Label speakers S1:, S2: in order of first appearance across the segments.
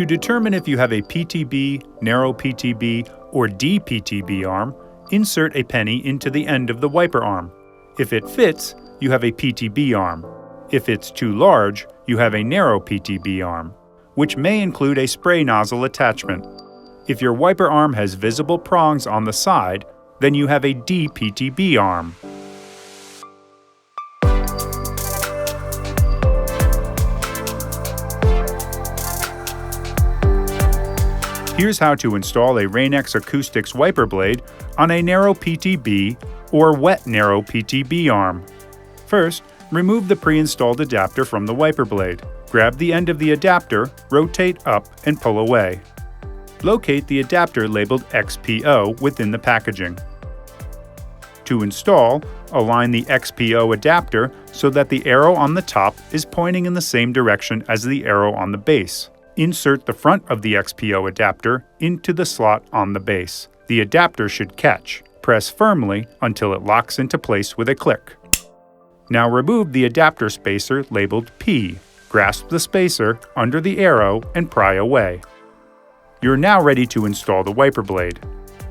S1: To determine if you have a PTB, narrow PTB, or DPTB arm, insert a penny into the end of the wiper arm. If it fits, you have a PTB arm. If it's too large, you have a narrow PTB arm, which may include a spray nozzle attachment. If your wiper arm has visible prongs on the side, then you have a DPTB arm. Here's how to install a Rain-X Acoustix wiper blade on a narrow PTB or wet narrow PTB arm. First, remove the pre-installed adapter from the wiper blade. Grab the end of the adapter, rotate up, and pull away. Locate the adapter labeled XPO within the packaging. To install, align the XPO adapter so that the arrow on the top is pointing in the same direction as the arrow on the base. Insert the front of the XPO adapter into the slot on the base. The adapter should catch. Press firmly until it locks into place with a click. Now remove the adapter spacer labeled P. Grasp the spacer under the arrow and pry away. You're now ready to install the wiper blade.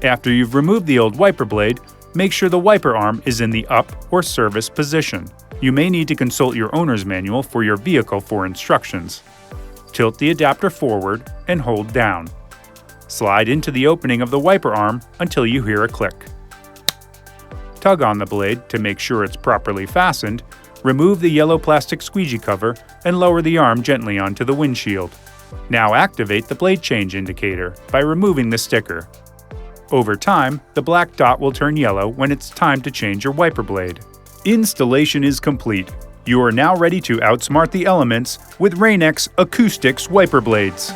S1: After you've removed the old wiper blade, make sure the wiper arm is in the up or service position. You may need to consult your owner's manual for your vehicle for instructions. Tilt the adapter forward and hold down. Slide into the opening of the wiper arm until you hear a click. Tug on the blade to make sure it's properly fastened, remove the yellow plastic squeegee cover, and lower the arm gently onto the windshield. Now activate the blade change indicator by removing the sticker. Over time, the black dot will turn yellow when it's time to change your wiper blade. Installation is complete. You are now ready to outsmart the elements with Rain-X Acoustix wiper blades.